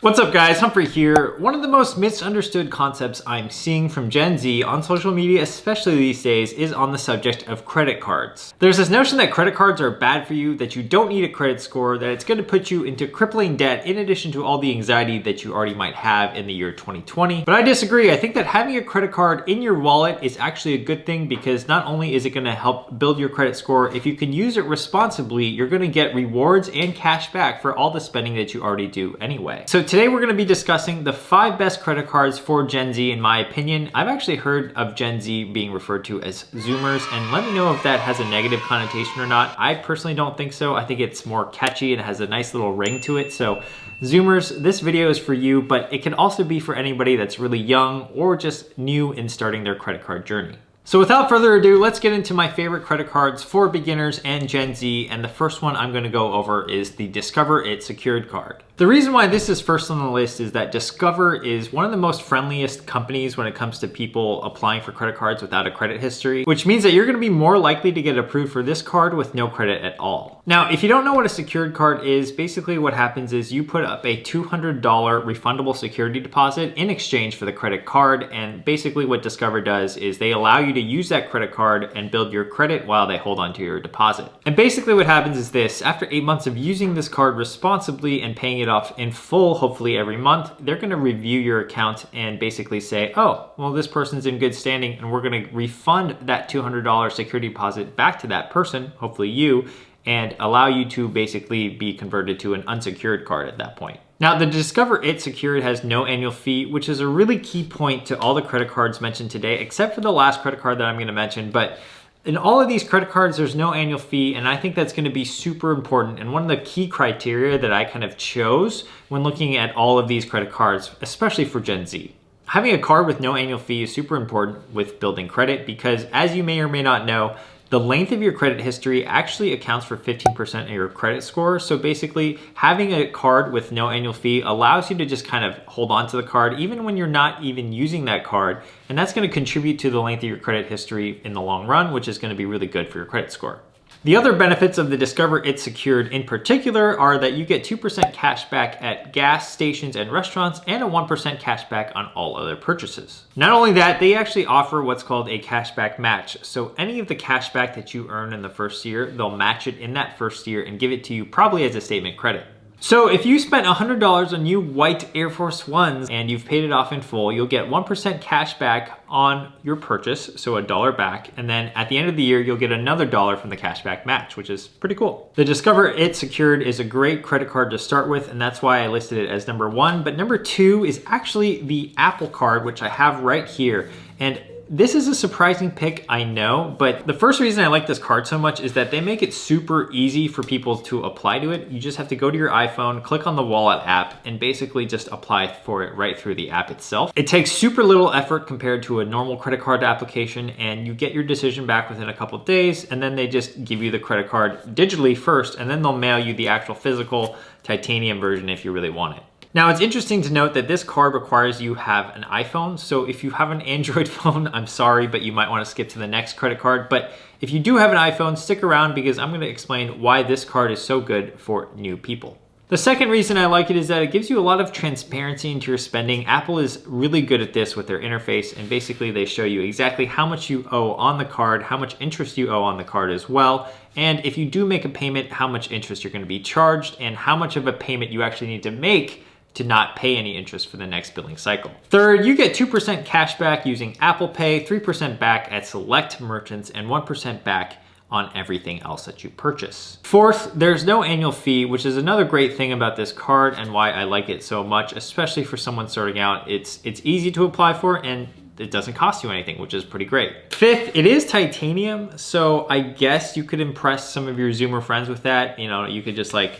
What's up guys, Humphrey here. One of the most misunderstood concepts I'm seeing from Gen Z on social media, especially these days, is on the subject of credit cards. There's this notion that credit cards are bad for you, that you don't need a credit score, that it's going to put you into crippling debt in addition to all the anxiety that you already might have in the year 2020. But I disagree. I think that having a credit card in your wallet is actually a good thing because not only is it going to help build your credit score, if you can use it responsibly, you're going to get rewards and cash back for all the spending that you already do anyway. So today we're going to be discussing the 5 best credit cards for Gen Z in my opinion. I've actually heard of Gen Z being referred to as Zoomers, and let me know if that has a negative connotation or not. I personally don't think so. I think it's more catchy and has a nice little ring to it. So Zoomers, this video is for you, but it can also be for anybody that's really young or just new in starting their credit card journey. So without further ado, let's get into my favorite credit cards for beginners and Gen Z. And the first one I'm going to go over is the Discover It Secured card. The reason why this is first on the list is that Discover is one of the most friendliest companies when it comes to people applying for credit cards without a credit history, which means that you're going to be more likely to get approved for this card with no credit at all. Now, if you don't know what a secured card is, basically what happens is you put up a $200 refundable security deposit in exchange for the credit card. And basically what Discover does is they allow you to use that credit card and build your credit while they hold on to your deposit. And basically what happens is this: after 8 months of using this card responsibly and paying it off in full, hopefully every month, they're going to review your account and basically say, oh, well, this person's in good standing and we're going to refund that $200 security deposit back to that person, hopefully you, and allow you to basically be converted to an unsecured card at that point. Now, the Discover It Secured has no annual fee, which is a really key point to all the credit cards mentioned today, except for the last credit card that I'm going to mention. But in all of these credit cards, there's no annual fee, and I think that's going to be super important. And one of the key criteria that I kind of chose when looking at all of these credit cards, especially for Gen Z. Having a card with no annual fee is super important with building credit because, as you may or may not know, the length of your credit history actually accounts for 15% of your credit score. So basically, having a card with no annual fee allows you to just kind of hold on to the card even when you're not even using that card. And that's going to contribute to the length of your credit history in the long run, which is going to be really good for your credit score. The other benefits of the Discover It Secured in particular are that you get 2% cash back at gas stations and restaurants and a 1% cash back on all other purchases. Not only that, they actually offer what's called a cashback match. So any of the cash back that you earn in the first year, they'll match it in that first year and give it to you probably as a statement credit. So if you spent $100 on new white Air Force Ones and you've paid it off in full, you'll get 1% cash back on your purchase, so $1 back. And then at the end of the year, you'll get another $1 from the cashback match, which is pretty cool. The Discover It Secured is a great credit card to start with, and that's why I listed it as number 1. But number 2 is actually the Apple Card, which I have right here. And this is a surprising pick, I know, but the first reason I like this card so much is that they make it super easy for people to apply to it. You just have to go to your iPhone, click on the wallet app, and basically just apply for it right through the app itself. It takes super little effort compared to a normal credit card application, and you get your decision back within a couple of days, and then they just give you the credit card digitally first, and then they'll mail you the actual physical titanium version if you really want it. Now, it's interesting to note that this card requires you have an iPhone. So if you have an Android phone, I'm sorry, but you might want to skip to the next credit card. But if you do have an iPhone, stick around because I'm going to explain why this card is so good for new people. The second reason I like it is that it gives you a lot of transparency into your spending. Apple is really good at this with their interface, and basically they show you exactly how much you owe on the card, how much interest you owe on the card as well, and if you do make a payment, how much interest you're going to be charged and how much of a payment you actually need to make to not pay any interest for the next billing cycle. Third, you get 2% cash back using Apple Pay, 3% back at select merchants, and 1% back on everything else that you purchase. Fourth, there's no annual fee, which is another great thing about this card and why I like it so much, especially for someone starting out. It's easy to apply for and it doesn't cost you anything, which is pretty great. Fifth, it is titanium, so I guess you could impress some of your Zoomer friends with that. You know, you could just like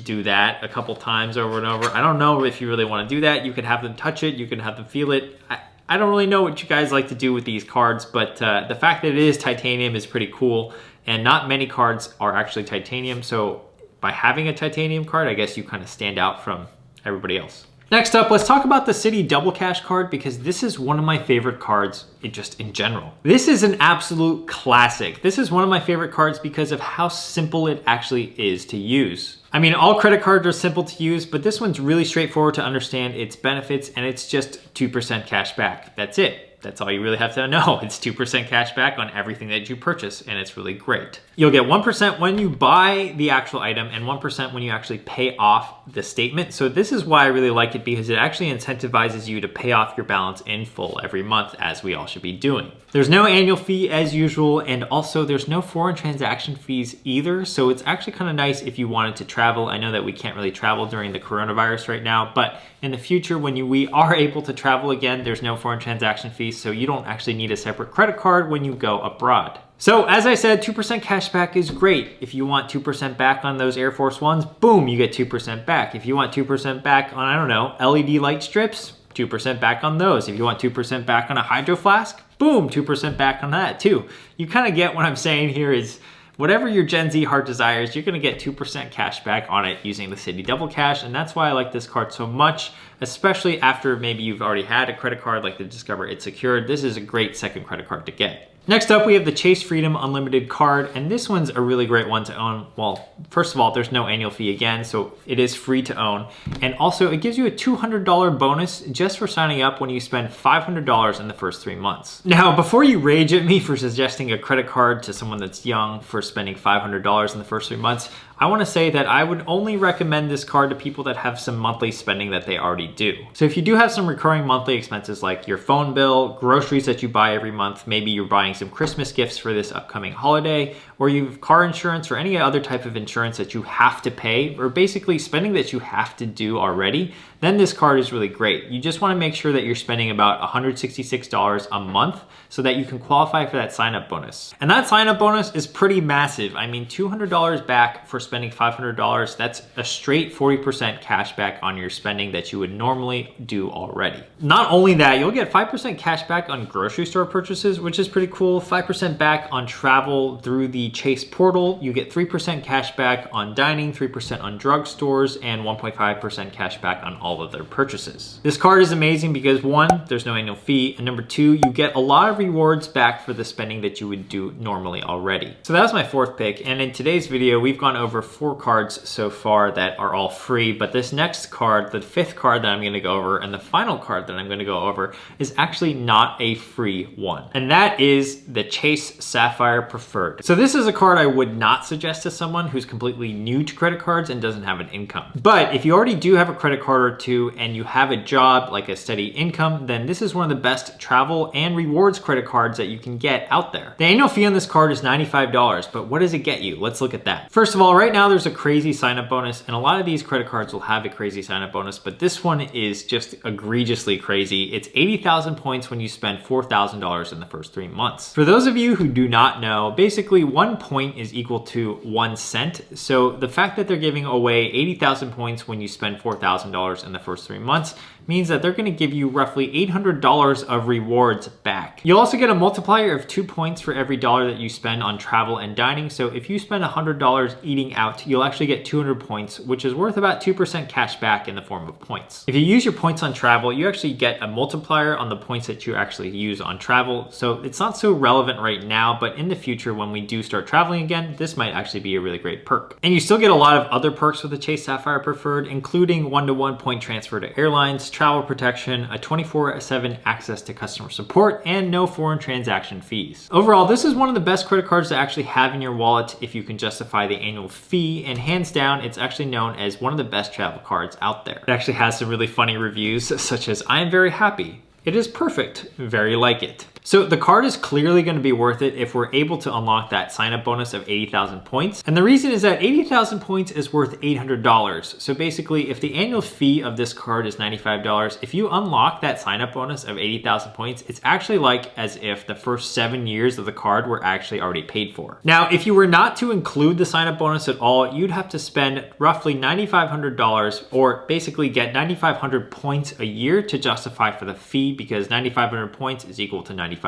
do that a couple times over and over. I don't know if you really want to do that. You could have them touch it, you can have them feel it. I don't really know what you guys like to do with these cards, but the fact that it is titanium is pretty cool, and not many cards are actually titanium. So by having a titanium card, I guess you kind of stand out from everybody else. Next up, let's talk about the Citi Double Cash card because this is one of my favorite cards just in general. This is an absolute classic. This is one of my favorite cards because of how simple it actually is to use. I mean, all credit cards are simple to use, but this one's really straightforward to understand its benefits, and it's just 2% cash back. That's it. That's all you really have to know. It's 2% cash back on everything that you purchase, and it's really great. You'll get 1% when you buy the actual item and 1% when you actually pay off the statement. So this is why I really like it, because it actually incentivizes you to pay off your balance in full every month, as we all should be doing. There's no annual fee as usual, and also there's no foreign transaction fees either. So it's actually kind of nice if you wanted to travel. I know that we can't really travel during the coronavirus right now, but in the future, when we are able to travel again, there's no foreign transaction fees. So you don't actually need a separate credit card when you go abroad. So as I said, 2% cash back is great. If you want 2% back on those Air Force Ones, boom, you get 2% back. If you want 2% back on, I don't know, LED light strips, 2% back on those. If you want 2% back on a hydro flask, boom, 2% back on that too. You kind of get what I'm saying here is whatever your Gen Z heart desires, you're gonna get 2% cash back on it using the Citi Double Cash, and that's why I like this card so much, especially after maybe you've already had a credit card like the Discover It's Secured. This is a great second credit card to get. Next up, we have the Chase Freedom Unlimited card, and this one's a really great one to own. Well, first of all, there's no annual fee again, so it is free to own. And also, it gives you a $200 bonus just for signing up when you spend $500 in the first 3 months. Now, before you rage at me for suggesting a credit card to someone that's young for spending $500 in the first 3 months, I want to say that I would only recommend this card to people that have some monthly spending that they already do. So if you do have some recurring monthly expenses like your phone bill, groceries that you buy every month, maybe you're buying some Christmas gifts for this upcoming holiday, or you have car insurance or any other type of insurance that you have to pay, or basically spending that you have to do already, then this card is really great. You just want to make sure that you're spending about $166 a month so that you can qualify for that sign-up bonus. And that sign-up bonus is pretty massive. I mean, $200 back for spending $500, that's a straight 40% cash back on your spending that you would normally do already. Not only that, you'll get 5% cash back on grocery store purchases, which is pretty cool, 5% back on travel through the Chase portal. You get 3% cash back on dining, 3% on drugstores, and 1.5% cash back on all of their purchases. This card is amazing because 1, there's no annual fee, and number 2, you get a lot of rewards back for the spending that you would do normally already. So that was my 4th pick, and in today's video, we've gone over 4 cards so far that are all free, but this next card, the 5th card that I'm gonna go over, and the final card that I'm gonna go over is actually not a free one, and that is the Chase Sapphire Preferred. So this is a card I would not suggest to someone who's completely new to credit cards and doesn't have an income. But if you already do have a credit card or two and you have a job, like a steady income, then this is one of the best travel and rewards credit cards that you can get out there. The annual fee on this card is $95, but what does it get you? Let's look at that. First of all, right now there's a crazy sign-up bonus, and a lot of these credit cards will have a crazy sign-up bonus, but this one is just egregiously crazy. It's 80,000 points when you spend $4,000 in the first 3 months. For those of you who do not know, basically 1 point is equal to 1 cent. So the fact that they're giving away 80,000 points when you spend $4,000 in the first 3 months means that they're gonna give you roughly $800 of rewards back. You'll also get a multiplier of 2 points for every dollar that you spend on travel and dining. So if you spend $100 eating out, you'll actually get 200 points, which is worth about 2% cash back in the form of points. If you use your points on travel, you actually get a multiplier on the points that you actually use on travel. So it's not so relevant right now, but in the future, when we do start traveling again, this might actually be a really great perk. And you still get a lot of other perks with the Chase Sapphire Preferred, including 1-to-1 point transfer to airlines, travel protection, a 24/7 access to customer support, and no foreign transaction fees. Overall, this is one of the best credit cards to actually have in your wallet if you can justify the annual fee, and hands down, it's actually known as one of the best travel cards out there. It actually has some really funny reviews, such as, "I am very happy. It is perfect. Very like it." So the card is clearly going to be worth it if we're able to unlock that sign-up bonus of 80,000 points. And the reason is that 80,000 points is worth $800. So basically, if the annual fee of this card is $95, if you unlock that sign-up bonus of 80,000 points, it's actually like as if the first 7 years of the card were actually already paid for. Now, if you were not to include the sign-up bonus at all, you'd have to spend roughly $9,500, or basically get 9,500 points a year to justify for the fee, because 9,500 points is equal to $95.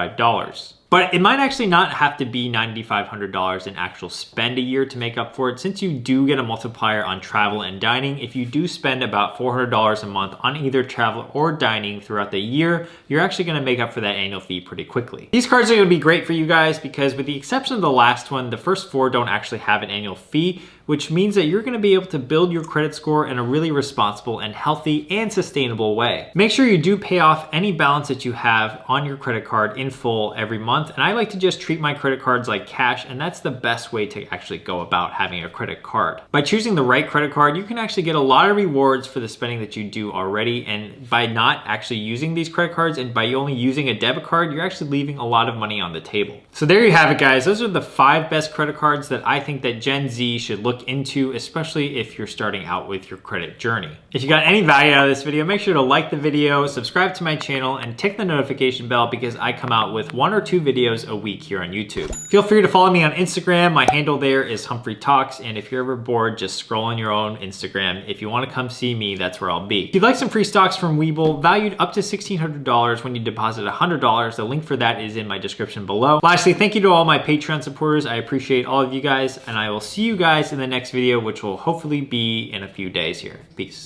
But it might actually not have to be $9,500 in actual spend a year to make up for it, since you do get a multiplier on travel and dining. If you do spend about $400 a month on either travel or dining throughout the year, you're actually gonna make up for that annual fee pretty quickly. These cards are gonna be great for you guys because with the exception of the last one, the first 4 don't actually have an annual fee, which means that you're gonna be able to build your credit score in a really responsible and healthy and sustainable way. Make sure you do pay off any balance that you have on your credit card in full every month. And I like to just treat my credit cards like cash, and that's the best way to actually go about having a credit card. By choosing the right credit card, you can actually get a lot of rewards for the spending that you do already. And by not actually using these credit cards and by only using a debit card, you're actually leaving a lot of money on the table. So there you have it, guys. Those are the 5 best credit cards that I think that Gen Z should look into, especially if you're starting out with your credit journey. If you got any value out of this video, make sure to like the video, subscribe to my channel, and tick the notification bell because I come out with 1 or 2 videos a week here on YouTube. Feel free to follow me on Instagram. My handle there is Humphrey Talks, and if you're ever bored, just scroll on your own Instagram. If you want to come see me, that's where I'll be. If you'd like some free stocks from Webull, valued up to $1,600 when you deposit $100, the link for that is in my description below. Lastly, thank you to all my Patreon supporters. I appreciate all of you guys, and I will see you guys in the next video, which will hopefully be in a few days here. Peace.